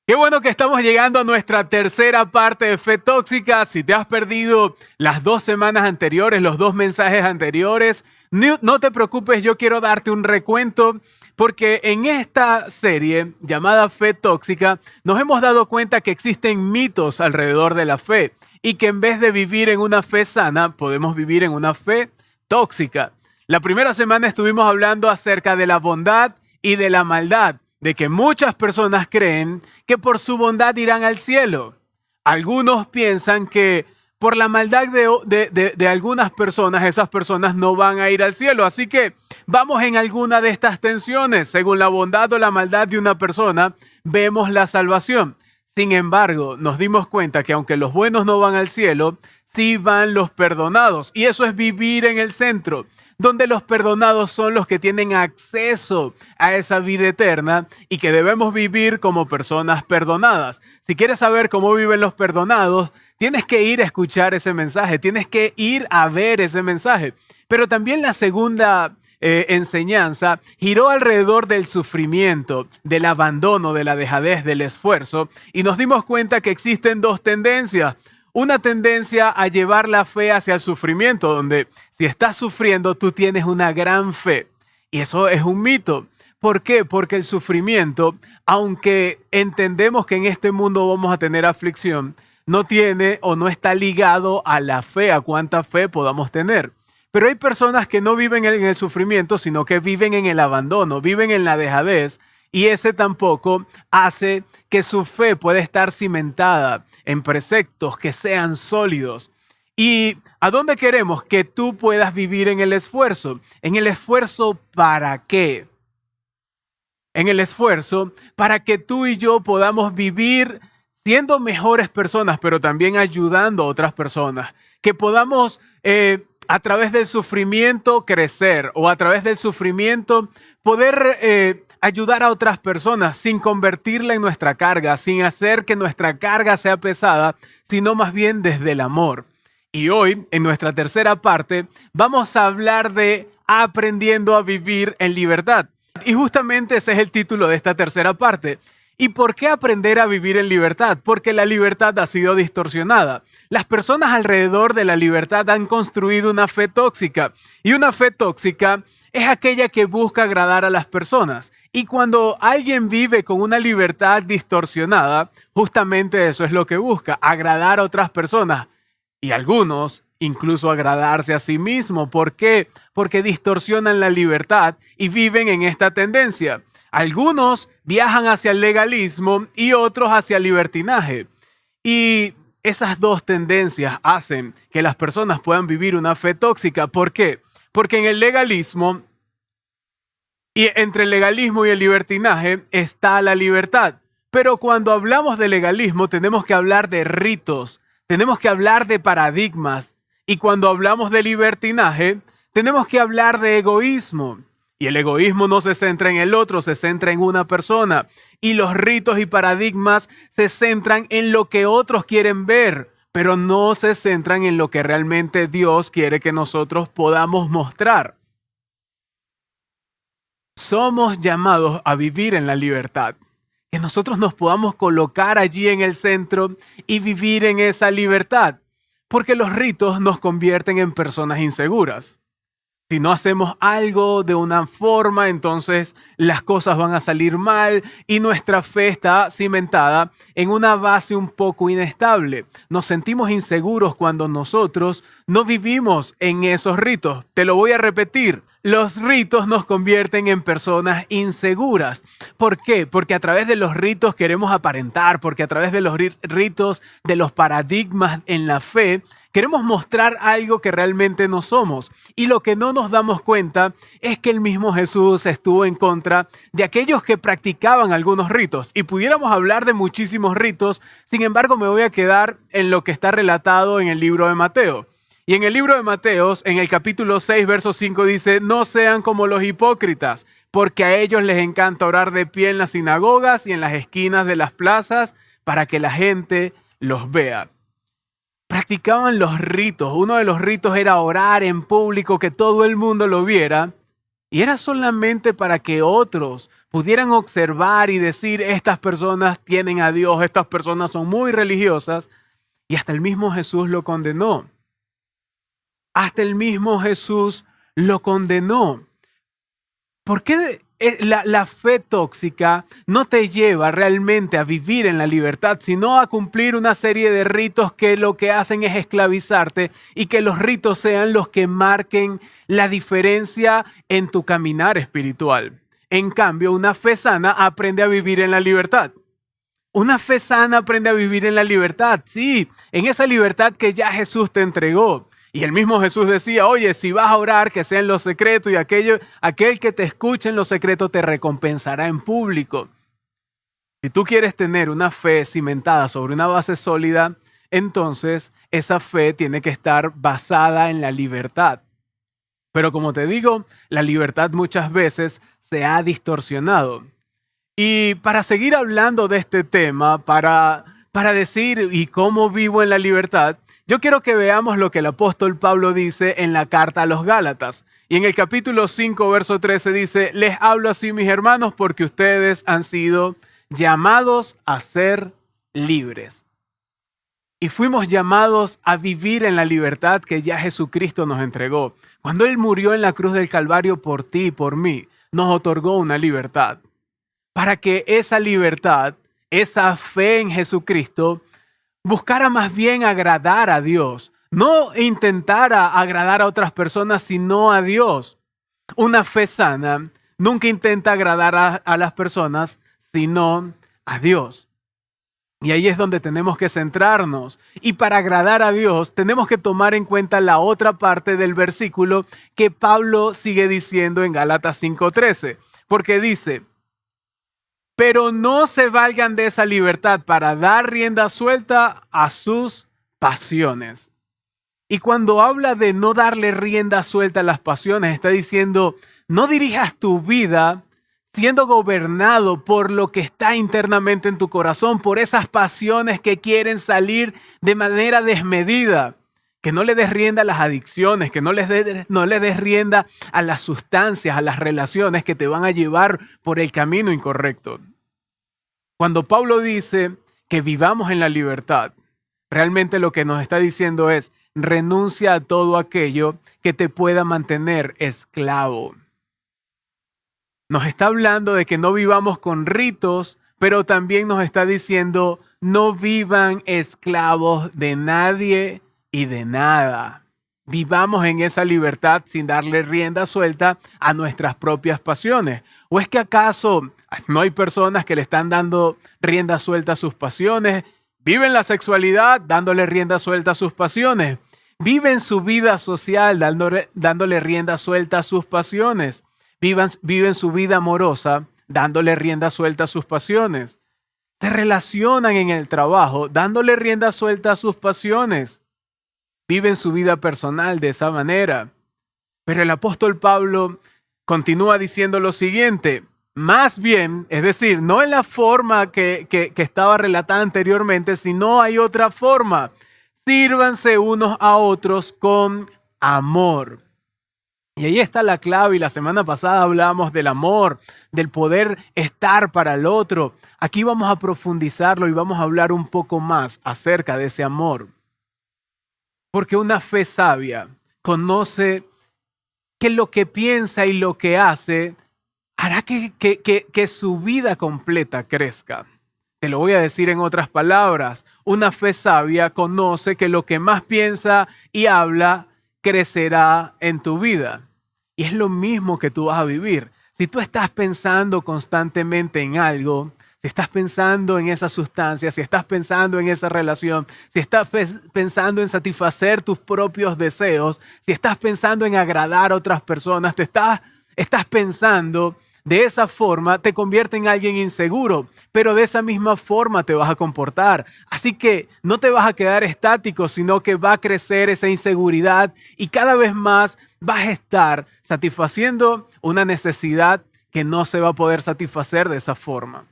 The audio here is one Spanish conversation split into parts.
Qué bueno que estamos llegando a nuestra tercera parte de Fe Tóxica. Si te has perdido las 2 semanas anteriores, los 2 mensajes anteriores, no te preocupes, yo quiero darte un recuento porque en esta serie llamada Fe Tóxica nos hemos dado cuenta que existen mitos alrededor de la fe y que en vez de vivir en una fe sana, podemos vivir en una fe tóxica. La primera semana estuvimos hablando acerca de la bondad y de la maldad, de que muchas personas creen que por su bondad irán al cielo. Algunos piensan que por la maldad de algunas personas, esas personas no van a ir al cielo. Así que vamos en alguna de estas tensiones. Según la bondad o la maldad de una persona, vemos la salvación. Sin embargo, nos dimos cuenta que aunque los buenos no van al cielo, sí van los perdonados. Y eso es vivir en el centro, donde los perdonados son los que tienen acceso a esa vida eterna y que debemos vivir como personas perdonadas. Si quieres saber cómo viven los perdonados, tienes que ir a escuchar ese mensaje, tienes que ir a ver ese mensaje. Pero también la segunda enseñanza giró alrededor del sufrimiento, del abandono, de la dejadez, del esfuerzo, y nos dimos cuenta que existen dos tendencias. Una tendencia a llevar la fe hacia el sufrimiento, donde si estás sufriendo, tú tienes una gran fe. Y eso es un mito. ¿Por qué? Porque el sufrimiento, aunque entendemos que en este mundo vamos a tener aflicción, no tiene o no está ligado a la fe, a cuánta fe podamos tener. Pero hay personas que no viven en el sufrimiento, sino que viven en el abandono, viven en la dejadez. Y ese tampoco hace que su fe pueda estar cimentada en preceptos que sean sólidos. ¿Y a dónde queremos? Que tú puedas vivir en el esfuerzo. ¿En el esfuerzo para qué? En el esfuerzo para que tú y yo podamos vivir siendo mejores personas, pero también ayudando a otras personas. Que podamos a través del sufrimiento crecer o a través del sufrimiento poder ayudar a otras personas sin convertirla en nuestra carga, sin hacer que nuestra carga sea pesada, sino más bien desde el amor. Y hoy, en nuestra tercera parte, vamos a hablar de aprendiendo a vivir en libertad. Y justamente ese es el título de esta tercera parte. ¿Y por qué aprender a vivir en libertad? Porque la libertad ha sido distorsionada. Las personas alrededor de la libertad han construido una fe tóxica. Y una fe tóxica es aquella que busca agradar a las personas. Y cuando alguien vive con una libertad distorsionada, justamente eso es lo que busca, agradar a otras personas. Y algunos incluso agradarse a sí mismo. ¿Por qué? Porque distorsionan la libertad y viven en esta tendencia. Algunos viajan hacia el legalismo y otros hacia el libertinaje. Y esas dos tendencias hacen que las personas puedan vivir una fe tóxica. ¿Por qué? Porque en el legalismo y entre el legalismo y el libertinaje está la libertad. Pero cuando hablamos de legalismo tenemos que hablar de ritos, tenemos que hablar de paradigmas. Y cuando hablamos de libertinaje tenemos que hablar de egoísmo. Y el egoísmo no se centra en el otro, se centra en una persona. Y los ritos y paradigmas se centran en lo que otros quieren ver, pero no se centran en lo que realmente Dios quiere que nosotros podamos mostrar. Somos llamados a vivir en la libertad, que nosotros nos podamos colocar allí en el centro y vivir en esa libertad, porque los ritos nos convierten en personas inseguras. Si no hacemos algo de una forma, entonces las cosas van a salir mal y nuestra fe está cimentada en una base un poco inestable. Nos sentimos inseguros cuando nosotros no vivimos en esos ritos. Te lo voy a repetir. Los ritos nos convierten en personas inseguras. ¿Por qué? Porque a través de los ritos queremos aparentar, porque a través de los ritos, de los paradigmas en la fe, queremos mostrar algo que realmente no somos. Y lo que no nos damos cuenta es que el mismo Jesús estuvo en contra de aquellos que practicaban algunos ritos. Y pudiéramos hablar de muchísimos ritos, sin embargo me voy a quedar en lo que está relatado en el libro de Mateo. Y en el libro de Mateo, en el capítulo 6, verso 5 dice, no sean como los hipócritas, porque a ellos les encanta orar de pie en las sinagogas y en las esquinas de las plazas para que la gente los vea. Practicaban los ritos. Uno de los ritos era orar en público, que todo el mundo lo viera. Y era solamente para que otros pudieran observar y decir, estas personas tienen a Dios, estas personas son muy religiosas, y hasta el mismo Jesús lo condenó. Hasta el mismo Jesús lo condenó. ¿Por qué la fe tóxica no te lleva realmente a vivir en la libertad, sino a cumplir una serie de ritos que lo que hacen es esclavizarte y que los ritos sean los que marquen la diferencia en tu caminar espiritual? En cambio, una fe sana aprende a vivir en la libertad. Una fe sana aprende a vivir en la libertad, sí, en esa libertad que ya Jesús te entregó. Y el mismo Jesús decía, oye, si vas a orar, que sea en lo secreto y aquel que te escuche en lo secreto te recompensará en público. Si tú quieres tener una fe cimentada sobre una base sólida, entonces esa fe tiene que estar basada en la libertad. Pero como te digo, la libertad muchas veces se ha distorsionado. Y para seguir hablando de este tema, para decir ¿y cómo vivo en la libertad?, yo quiero que veamos lo que el apóstol Pablo dice en la carta a los Gálatas. Y en el capítulo 5, verso 13 dice, les hablo así, mis hermanos, porque ustedes han sido llamados a ser libres. Y fuimos llamados a vivir en la libertad que ya Jesucristo nos entregó. Cuando Él murió en la cruz del Calvario por ti y por mí, nos otorgó una libertad. Para que esa libertad, esa fe en Jesucristo, buscara más bien agradar a Dios. No intentara agradar a otras personas, sino a Dios. Una fe sana nunca intenta agradar a las personas, sino a Dios. Y ahí es donde tenemos que centrarnos. Y para agradar a Dios tenemos que tomar en cuenta la otra parte del versículo que Pablo sigue diciendo en Gálatas 5:13. Porque dice, pero no se valgan de esa libertad para dar rienda suelta a sus pasiones. Y cuando habla de no darle rienda suelta a las pasiones, está diciendo, no dirijas tu vida siendo gobernado por lo que está internamente en tu corazón, por esas pasiones que quieren salir de manera desmedida. Que no le des rienda a las adicciones, que no le des rienda a las sustancias, a las relaciones que te van a llevar por el camino incorrecto. Cuando Pablo dice que vivamos en la libertad, realmente lo que nos está diciendo es renuncia a todo aquello que te pueda mantener esclavo. Nos está hablando de que no vivamos con ritos, pero también nos está diciendo no vivan esclavos de nadie y de nada. Vivamos en esa libertad sin darle rienda suelta a nuestras propias pasiones. ¿O es que acaso no hay personas que le están dando rienda suelta a sus pasiones? Viven la sexualidad dándole rienda suelta a sus pasiones. Viven su vida social dándole rienda suelta a sus pasiones. Viven su vida amorosa dándole rienda suelta a sus pasiones. Se relacionan en el trabajo dándole rienda suelta a sus pasiones. Viven su vida personal de esa manera. Pero el apóstol Pablo continúa diciendo lo siguiente. Más bien, es decir, no en la forma que estaba relatada anteriormente, sino hay otra forma. Sírvanse unos a otros con amor. Y ahí está la clave, y la semana pasada hablábamos del amor, del poder estar para el otro. Aquí vamos a profundizarlo y vamos a hablar un poco más acerca de ese amor. Porque una fe sabia conoce que lo que piensa y lo que hace hará que su vida completa crezca. Te lo voy a decir en otras palabras. Una fe sabia conoce que lo que más piensa y habla crecerá en tu vida. Y es lo mismo que tú vas a vivir. Si tú estás pensando constantemente en algo, si estás pensando en esa sustancia, si estás pensando en esa relación, si estás pensando en satisfacer tus propios deseos, si estás pensando en agradar a otras personas, estás pensando de esa forma, te convierte en alguien inseguro, pero de esa misma forma te vas a comportar. Así que no te vas a quedar estático, sino que va a crecer esa inseguridad y cada vez más vas a estar satisfaciendo una necesidad que no se va a poder satisfacer de esa forma.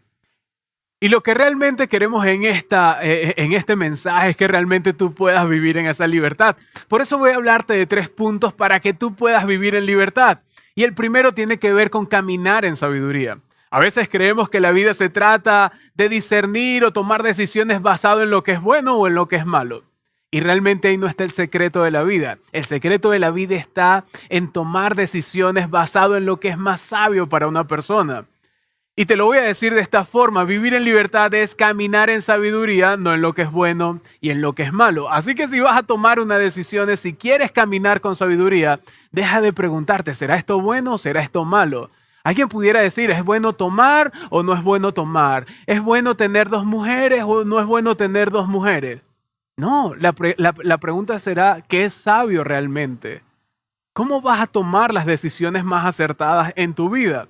Y lo que realmente queremos en este mensaje es que realmente tú puedas vivir en esa libertad. Por eso voy a hablarte de 3 puntos para que tú puedas vivir en libertad. Y el primero tiene que ver con caminar en sabiduría. A veces creemos que la vida se trata de discernir o tomar decisiones basado en lo que es bueno o en lo que es malo. Y realmente ahí no está el secreto de la vida. El secreto de la vida está en tomar decisiones basado en lo que es más sabio para una persona. Y te lo voy a decir de esta forma: vivir en libertad es caminar en sabiduría, no en lo que es bueno y en lo que es malo. Así que si vas a tomar una decisión, si quieres caminar con sabiduría, deja de preguntarte, ¿será esto bueno o será esto malo? Alguien pudiera decir, ¿es bueno tomar o no es bueno tomar? ¿Es bueno tener 2 mujeres o no es bueno tener 2 mujeres? No, la pregunta será, ¿qué es sabio realmente? ¿Cómo vas a tomar las decisiones más acertadas en tu vida?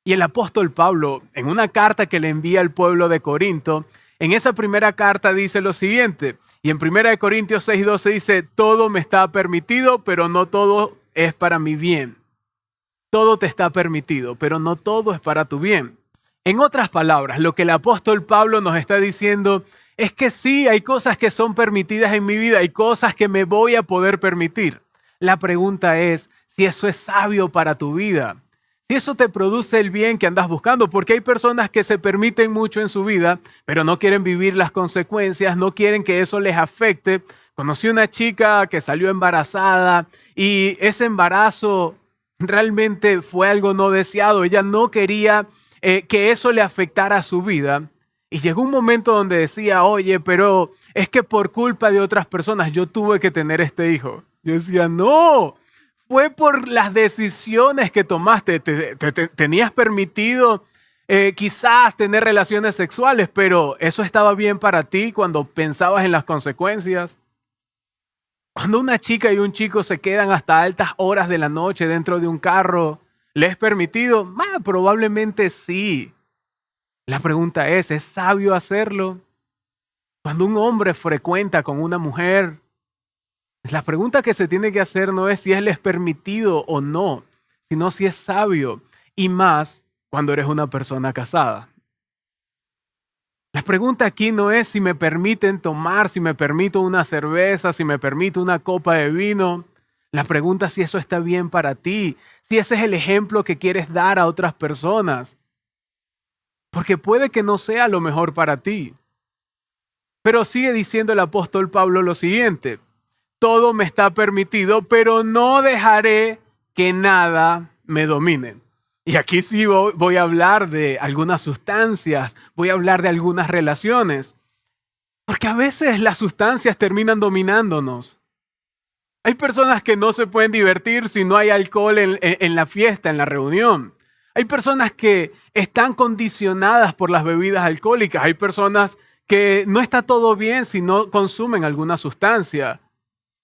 Y el apóstol Pablo, en una carta que le envía al pueblo de Corinto, en esa primera carta dice lo siguiente, y en 1 Corintios 6:12 dice, todo me está permitido, pero no todo es para mi bien. Todo te está permitido, pero no todo es para tu bien. En otras palabras, lo que el apóstol Pablo nos está diciendo es que sí, hay cosas que son permitidas en mi vida, hay cosas que me voy a poder permitir. La pregunta es si eso es sabio para tu vida, si eso te produce el bien que andas buscando, porque hay personas que se permiten mucho en su vida, pero no quieren vivir las consecuencias, no quieren que eso les afecte. Conocí una chica que salió embarazada y ese embarazo realmente fue algo no deseado. Ella no quería que eso le afectara a su vida. Y llegó un momento donde decía, oye, pero es que por culpa de otras personas yo tuve que tener este hijo. Yo decía, no, fue por las decisiones que tomaste. Tenías permitido quizás tener relaciones sexuales, pero eso estaba bien para ti cuando pensabas en las consecuencias. Cuando una chica y un chico se quedan hasta altas horas de la noche dentro de un carro, ¿le es permitido? Probablemente sí. La pregunta ¿es sabio hacerlo? Cuando un hombre frecuenta con una mujer, la pregunta que se tiene que hacer no es si él es permitido o no, sino si es sabio, y más cuando eres una persona casada. La pregunta aquí no es si me permiten tomar, si me permito una cerveza, si me permito una copa de vino. La pregunta es si eso está bien para ti, si ese es el ejemplo que quieres dar a otras personas. Porque puede que no sea lo mejor para ti. Pero sigue diciendo el apóstol Pablo lo siguiente: todo me está permitido, pero no dejaré que nada me domine. Y aquí sí voy a hablar de algunas sustancias, voy a hablar de algunas relaciones. Porque a veces las sustancias terminan dominándonos. Hay personas que no se pueden divertir si no hay alcohol en la fiesta, en la reunión. Hay personas que están condicionadas por las bebidas alcohólicas. Hay personas que no está todo bien si no consumen alguna sustancia.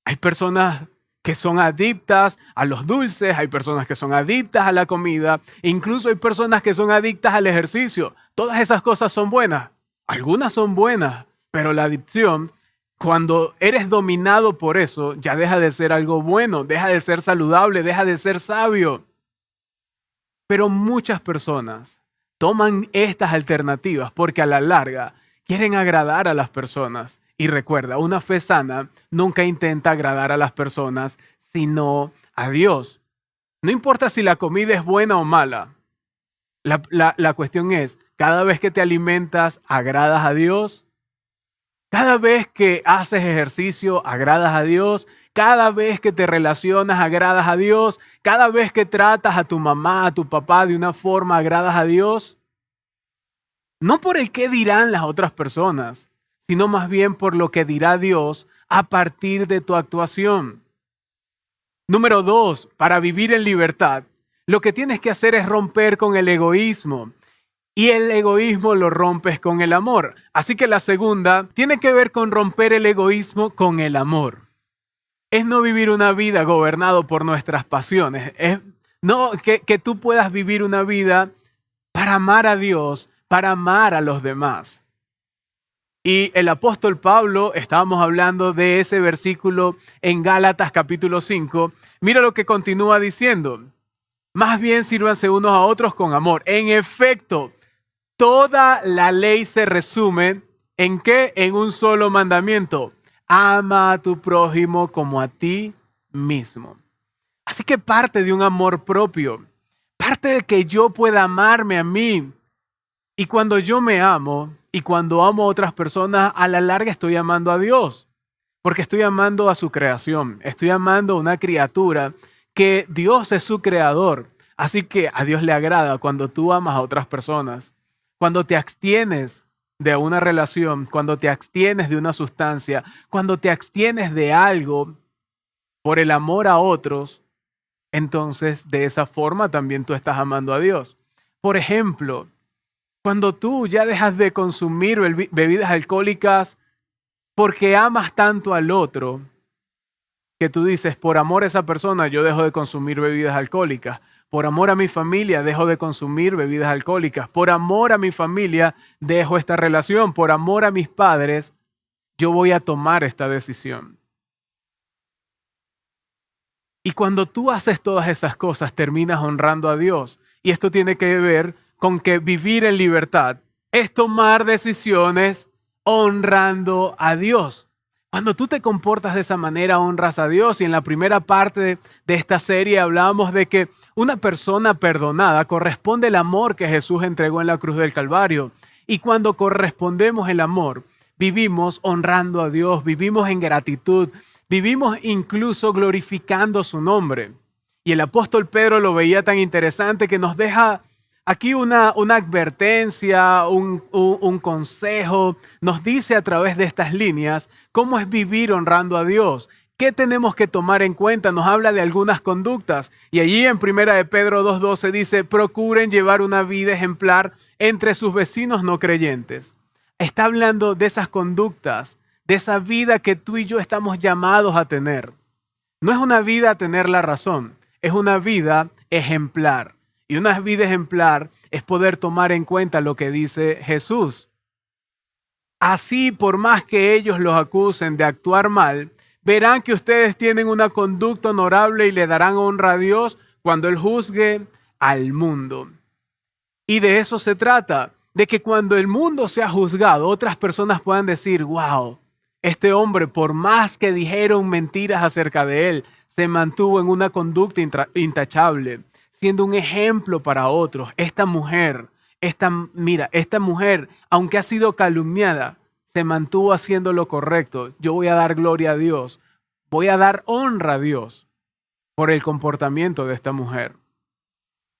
Hay personas que son adictas a los dulces, hay personas que son adictas a la comida, e incluso hay personas que son adictas al ejercicio. Todas esas cosas son buenas. Algunas son buenas, pero la adicción, cuando eres dominado por eso, ya deja de ser algo bueno, deja de ser saludable, deja de ser sabio. Pero muchas personas toman estas alternativas porque a la larga quieren agradar a las personas. Y recuerda, una fe sana nunca intenta agradar a las personas, sino a Dios. No importa si la comida es buena o mala. La cuestión es, cada vez que te alimentas, ¿agradas a Dios? Cada vez que haces ejercicio, ¿agradas a Dios? Cada vez que te relacionas, ¿agradas a Dios? Cada vez que tratas a tu mamá, a tu papá de una forma, ¿agradas a Dios? No por el qué dirán las otras personas, sino más bien por lo que dirá Dios a partir de tu actuación. Número 2, para vivir en libertad, lo que tienes que hacer es romper con el egoísmo. Y el egoísmo lo rompes con el amor. Así que la segunda tiene que ver con romper el egoísmo con el amor. Es no vivir una vida gobernado por nuestras pasiones. Es no que tú puedas vivir una vida para amar a Dios, para amar a los demás. Y el apóstol Pablo, estábamos hablando de ese versículo en Gálatas capítulo 5. Mira lo que continúa diciendo. Más bien sírvanse unos a otros con amor. En efecto, toda la ley se resume ¿en qué? En un solo mandamiento. Ama a tu prójimo como a ti mismo. Así que parte de un amor propio. Parte de que yo pueda amarme a mí. Y cuando yo me amo y cuando amo a otras personas, a la larga estoy amando a Dios. Porque estoy amando a su creación. Estoy amando a una criatura que Dios es su creador. Así que a Dios le agrada cuando tú amas a otras personas. Cuando te abstienes de una relación, cuando te abstienes de una sustancia, cuando te abstienes de algo por el amor a otros, entonces de esa forma también tú estás amando a Dios. Por ejemplo, cuando tú ya dejas de consumir bebidas alcohólicas porque amas tanto al otro, que tú dices, por amor a esa persona yo dejo de consumir bebidas alcohólicas. Por amor a mi familia dejo de consumir bebidas alcohólicas. Por amor a mi familia dejo esta relación. Por amor a mis padres yo voy a tomar esta decisión. Y cuando tú haces todas esas cosas, terminas honrando a Dios. Y esto tiene que ver con que vivir en libertad es tomar decisiones honrando a Dios. Cuando tú te comportas de esa manera, honras a Dios. Y en la primera parte de esta serie hablamos de que una persona perdonada corresponde al amor que Jesús entregó en la cruz del Calvario. Y cuando correspondemos el amor, vivimos honrando a Dios, vivimos en gratitud, vivimos incluso glorificando su nombre. Y el apóstol Pedro lo veía tan interesante que nos deja aquí una advertencia, un consejo. Nos dice a través de estas líneas cómo es vivir honrando a Dios. ¿Qué tenemos que tomar en cuenta? Nos habla de algunas conductas. Y allí en 1 de Pedro 2:12 dice, procuren llevar una vida ejemplar entre sus vecinos no creyentes. Está hablando de esas conductas, de esa vida que tú y yo estamos llamados a tener. No es una vida a tener la razón, es una vida ejemplar. Y una vida ejemplar es poder tomar en cuenta lo que dice Jesús. Así, por más que ellos los acusen de actuar mal, verán que ustedes tienen una conducta honorable y le darán honra a Dios cuando Él juzgue al mundo. Y de eso se trata, de que cuando el mundo sea juzgado, otras personas puedan decir, wow, este hombre, por más que dijeron mentiras acerca de él, se mantuvo en una conducta intachable, siendo un ejemplo para otros. Esta mujer, esta mujer, aunque ha sido calumniada, se mantuvo haciendo lo correcto. Yo voy a dar gloria a Dios, voy a dar honra a Dios por el comportamiento de esta mujer.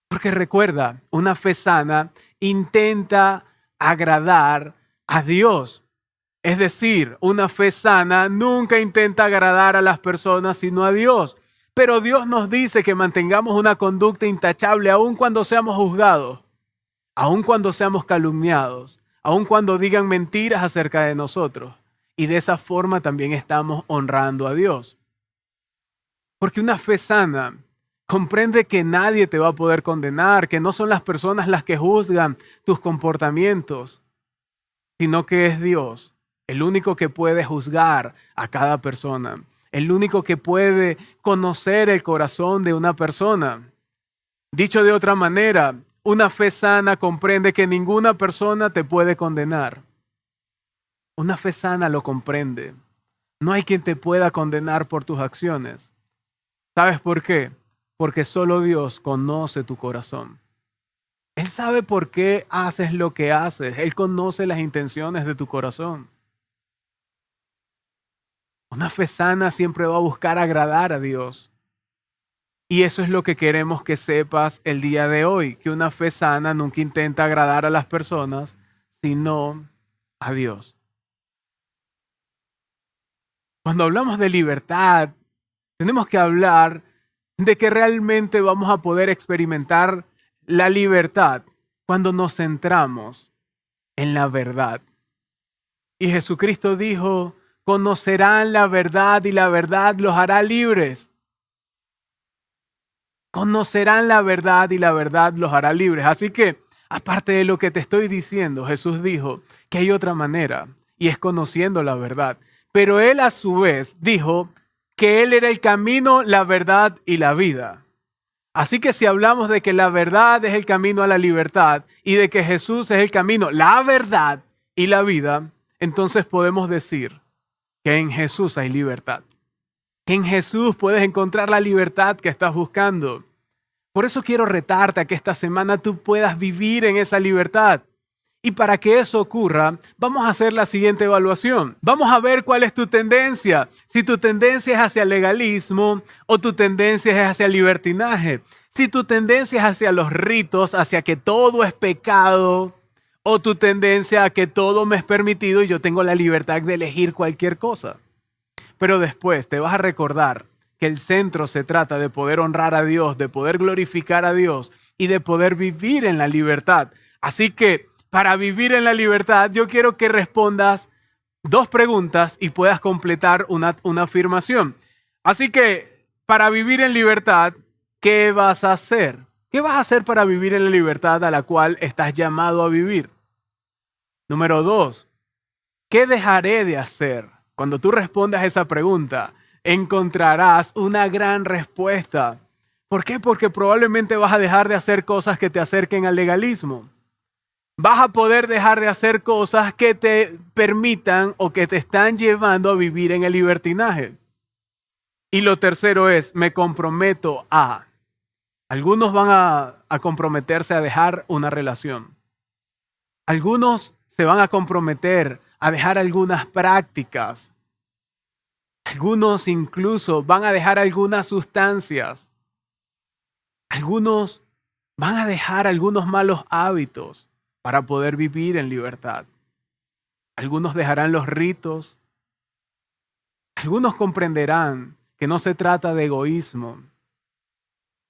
Porque recuerda, una fe sana intenta agradar a Dios. Es decir, una fe sana nunca intenta agradar a las personas, sino a Dios. Pero Dios nos dice que mantengamos una conducta intachable aun cuando seamos juzgados, aun cuando seamos calumniados, aun cuando digan mentiras acerca de nosotros. Y de esa forma también estamos honrando a Dios. Porque una fe sana comprende que nadie te va a poder condenar, que no son las personas las que juzgan tus comportamientos, sino que es Dios. El único que puede juzgar a cada persona. El único que puede conocer el corazón de una persona. Dicho de otra manera, una fe sana comprende que ninguna persona te puede condenar. Una fe sana lo comprende. No hay quien te pueda condenar por tus acciones. ¿Sabes por qué? Porque solo Dios conoce tu corazón. Él sabe por qué haces lo que haces. Él conoce las intenciones de tu corazón. Una fe sana siempre va a buscar agradar a Dios. Y eso es lo que queremos que sepas el día de hoy, que una fe sana nunca intenta agradar a las personas, sino a Dios. Cuando hablamos de libertad, tenemos que hablar de que realmente vamos a poder experimentar la libertad cuando nos centramos en la verdad. Y Jesucristo dijo, conocerán la verdad y la verdad los hará libres. Conocerán la verdad y la verdad los hará libres. Así que, aparte de lo que te estoy diciendo, Jesús dijo que hay otra manera y es conociendo la verdad. Pero Él a su vez dijo que Él era el camino, la verdad y la vida. Así que si hablamos de que la verdad es el camino a la libertad y de que Jesús es el camino, la verdad y la vida, entonces podemos decir que en Jesús hay libertad. Que en Jesús puedes encontrar la libertad que estás buscando. Por eso quiero retarte a que esta semana tú puedas vivir en esa libertad. Y para que eso ocurra, vamos a hacer la siguiente evaluación. Vamos a ver cuál es tu tendencia. Si tu tendencia es hacia el legalismo o tu tendencia es hacia el libertinaje. Si tu tendencia es hacia los ritos, hacia que todo es pecado, o tu tendencia a que todo me es permitido y yo tengo la libertad de elegir cualquier cosa. Pero después te vas a recordar que el centro se trata de poder honrar a Dios, de poder glorificar a Dios y de poder vivir en la libertad. Así que para vivir en la libertad, yo quiero que respondas 2 preguntas y puedas completar una afirmación. Así que para vivir en libertad, ¿qué vas a hacer? ¿Qué vas a hacer para vivir en la libertad a la cual estás llamado a vivir? Número 2, ¿qué dejaré de hacer? Cuando tú respondas esa pregunta, encontrarás una gran respuesta. ¿Por qué? Porque probablemente vas a dejar de hacer cosas que te acerquen al legalismo. Vas a poder dejar de hacer cosas que te permitan o que te están llevando a vivir en el libertinaje. Y lo tercero es, me comprometo a. Algunos van a comprometerse a dejar una relación. Algunos se van a comprometer a dejar algunas prácticas. Algunos incluso van a dejar algunas sustancias. Algunos van a dejar algunos malos hábitos para poder vivir en libertad. Algunos dejarán los ritos. Algunos comprenderán que no se trata de egoísmo.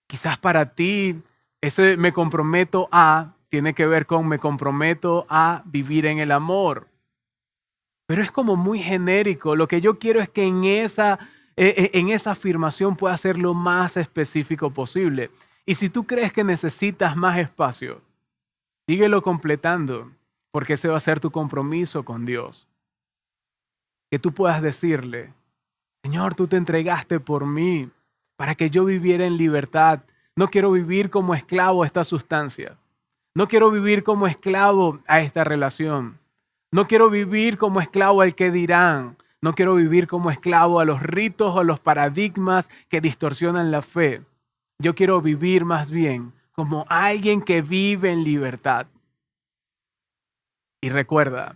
Quizás para ti ese me comprometo a tiene que ver con me comprometo a vivir en el amor. Pero es como muy genérico. Lo que yo quiero es que en esa afirmación pueda ser lo más específico posible. Y si tú crees que necesitas más espacio, síguelo completando, porque ese va a ser tu compromiso con Dios. Que tú puedas decirle, Señor, tú te entregaste por mí para que yo viviera en libertad. No quiero vivir como esclavo a esta sustancia. No quiero vivir como esclavo a esta relación. No quiero vivir como esclavo al que dirán. No quiero vivir como esclavo a los ritos o a los paradigmas que distorsionan la fe. Yo quiero vivir más bien como alguien que vive en libertad. Y recuerda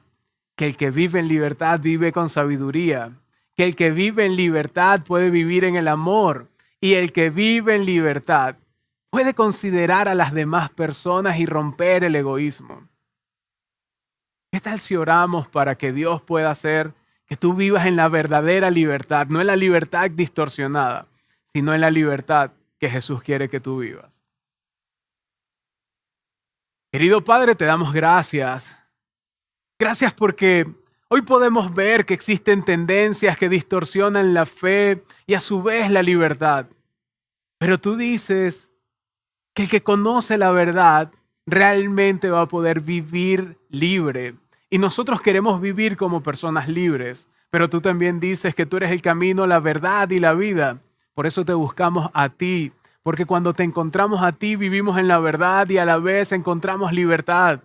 que el que vive en libertad vive con sabiduría, que el que vive en libertad puede vivir en el amor y el que vive en libertad puede considerar a las demás personas y romper el egoísmo. ¿Qué tal si oramos para que Dios pueda hacer que tú vivas en la verdadera libertad, no en la libertad distorsionada, sino en la libertad que Jesús quiere que tú vivas? Querido Padre, te damos gracias. Gracias porque hoy podemos ver que existen tendencias que distorsionan la fe y a su vez la libertad. Pero tú dices que el que conoce la verdad realmente va a poder vivir libre. Y nosotros queremos vivir como personas libres. Pero tú también dices que tú eres el camino, la verdad y la vida. Por eso te buscamos a ti. Porque cuando te encontramos a ti, vivimos en la verdad y a la vez encontramos libertad.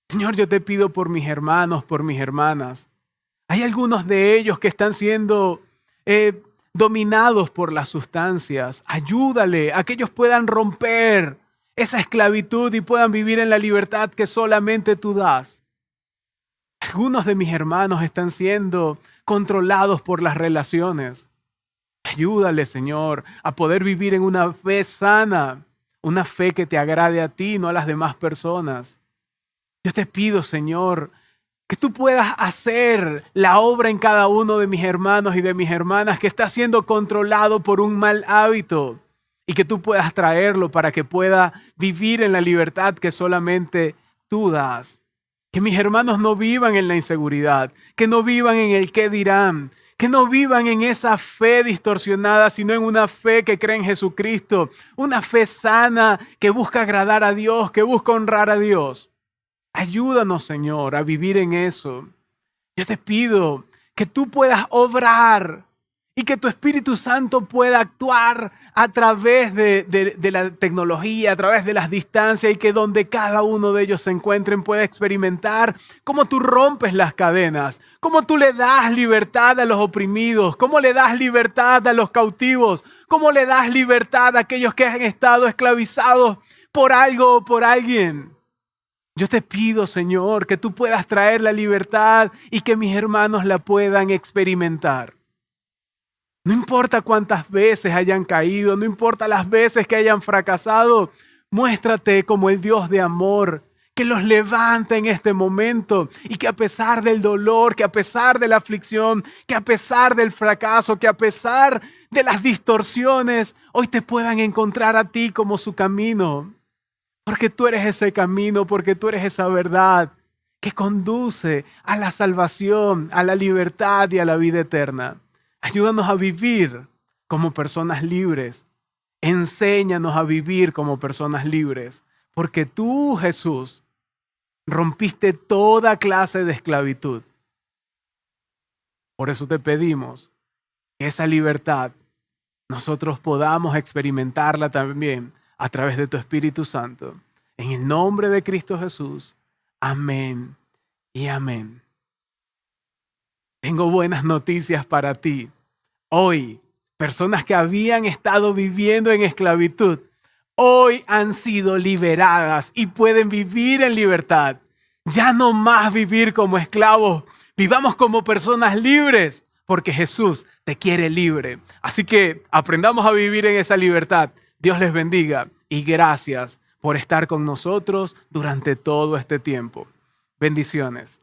Señor, yo te pido por mis hermanos, por mis hermanas. Hay algunos de ellos que están siendo dominados por las sustancias. Ayúdale a que ellos puedan romper esa esclavitud y puedan vivir en la libertad que solamente tú das. Algunos de mis hermanos están siendo controlados por las relaciones. Ayúdale, Señor, a poder vivir en una fe sana, una fe que te agrade a ti, no a las demás personas. Yo te pido, Señor, que tú puedas hacer la obra en cada uno de mis hermanos y de mis hermanas que está siendo controlado por un mal hábito y que tú puedas traerlo para que pueda vivir en la libertad que solamente tú das. Que mis hermanos no vivan en la inseguridad, que no vivan en el qué dirán, que no vivan en esa fe distorsionada, sino en una fe que cree en Jesucristo, una fe sana que busca agradar a Dios, que busca honrar a Dios. Ayúdanos, Señor, a vivir en eso. Yo te pido que tú puedas obrar y que tu Espíritu Santo pueda actuar a través de la tecnología, a través de las distancias y que donde cada uno de ellos se encuentren pueda experimentar cómo tú rompes las cadenas, cómo tú le das libertad a los oprimidos, cómo le das libertad a los cautivos, cómo le das libertad a aquellos que han estado esclavizados por algo o por alguien. Yo te pido, Señor, que tú puedas traer la libertad y que mis hermanos la puedan experimentar. No importa cuántas veces hayan caído, no importa las veces que hayan fracasado, muéstrate como el Dios de amor que los levanta en este momento y que a pesar del dolor, que a pesar de la aflicción, que a pesar del fracaso, que a pesar de las distorsiones, hoy te puedan encontrar a ti como su camino. Porque tú eres ese camino, porque tú eres esa verdad que conduce a la salvación, a la libertad y a la vida eterna. Ayúdanos a vivir como personas libres. Enséñanos a vivir como personas libres. Porque tú, Jesús, rompiste toda clase de esclavitud. Por eso te pedimos que esa libertad nosotros podamos experimentarla también a través de tu Espíritu Santo. En el nombre de Cristo Jesús. Amén y amén. Tengo buenas noticias para ti. Hoy, personas que habían estado viviendo en esclavitud, hoy han sido liberadas y pueden vivir en libertad. Ya no más vivir como esclavos, vivamos como personas libres, porque Jesús te quiere libre. Así que aprendamos a vivir en esa libertad. Dios les bendiga y gracias por estar con nosotros durante todo este tiempo. Bendiciones.